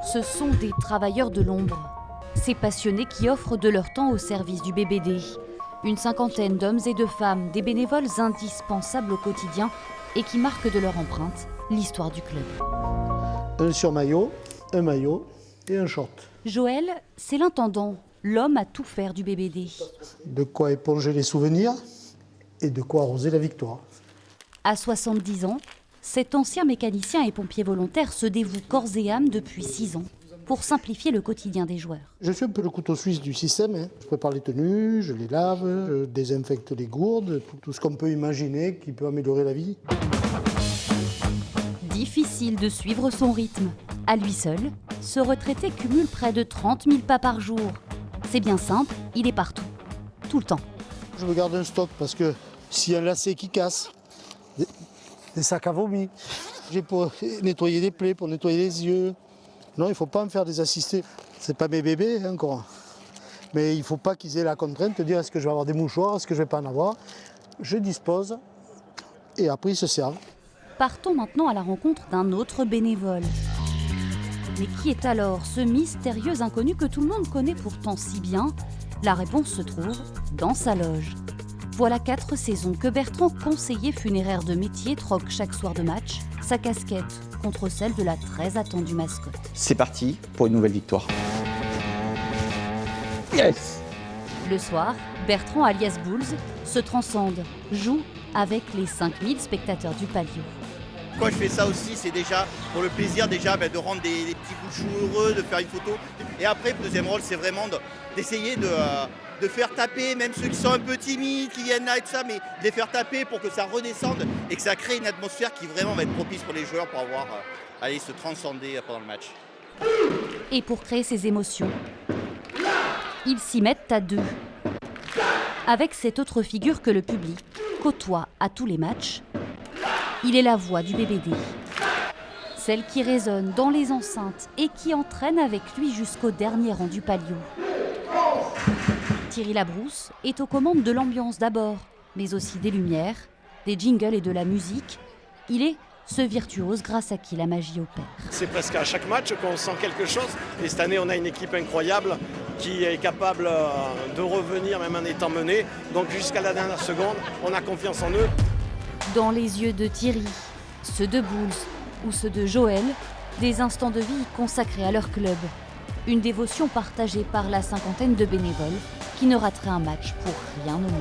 Ce sont des travailleurs de l'ombre. Ces passionnés qui offrent de leur temps au service du BBD. Une cinquantaine d'hommes et de femmes, des bénévoles indispensables au quotidien et qui marquent de leur empreinte l'histoire du club. Un surmaillot, un maillot et un short. Joël, c'est l'intendant, l'homme à tout faire du BBD. De quoi éponger les souvenirs et de quoi arroser la victoire. À 70 ans, cet ancien mécanicien et pompier volontaire se dévoue corps et âme depuis 6 ans pour simplifier le quotidien des joueurs. Je suis un peu le couteau suisse du système. Je prépare les tenues, je les lave, je désinfecte les gourdes, tout ce qu'on peut imaginer qui peut améliorer la vie. Difficile de suivre son rythme. À lui seul, ce retraité cumule près de 30 000 pas par jour. C'est bien simple, il est partout, tout le temps. Je me garde un stock parce que s'il y a un lacet qui casse, des sacs à vomi, j'ai pour nettoyer les plaies, pour nettoyer les yeux. Non, il ne faut pas me faire des assistés. Ce n'est pas mes bébés encore. Mais il ne faut pas qu'ils aient la contrainte de dire est-ce que je vais avoir des mouchoirs, est-ce que je ne vais pas en avoir. Je dispose et après ils se servent. Partons maintenant à la rencontre d'un autre bénévole. Mais qui est alors ce mystérieux inconnu que tout le monde connaît pourtant si bien? La réponse se trouve dans sa loge. Voilà 4 saisons que Bertrand, conseiller funéraire de métier, troque chaque soir de match sa casquette contre celle de la très attendue mascotte. C'est parti pour une nouvelle victoire. Yes! Le soir, Bertrand alias Bulls se transcende, joue avec les 5000 spectateurs du Palio. Pourquoi je fais ça aussi, c'est déjà pour le plaisir de rendre des petits bouts de chou heureux, de faire une photo. Et après, le deuxième rôle, c'est vraiment d'essayer de faire taper, même ceux qui sont un peu timides, qui viennent là et tout ça, mais de les faire taper pour que ça redescende et que ça crée une atmosphère qui vraiment va être propice pour les joueurs pour aller se transcender pendant le match. Et pour créer ces émotions, ils s'y mettent à 2. Avec cette autre figure que le public côtoie à tous les matchs, il est la voix du BBD. Celle qui résonne dans les enceintes et qui entraîne avec lui jusqu'au dernier rang du Palio. Thierry Labrousse est aux commandes de l'ambiance d'abord, mais aussi des lumières, des jingles et de la musique. Il est ce virtuose grâce à qui la magie opère. C'est presque à chaque match qu'on sent quelque chose. Et cette année, on a une équipe incroyable qui est capable de revenir même en étant menée. Donc jusqu'à la dernière seconde, on a confiance en eux. Dans les yeux de Thierry, ceux de Bulls ou ceux de Joël, des instants de vie consacrés à leur club. Une dévotion partagée par la cinquantaine de bénévoles qui ne rateraient un match pour rien au monde.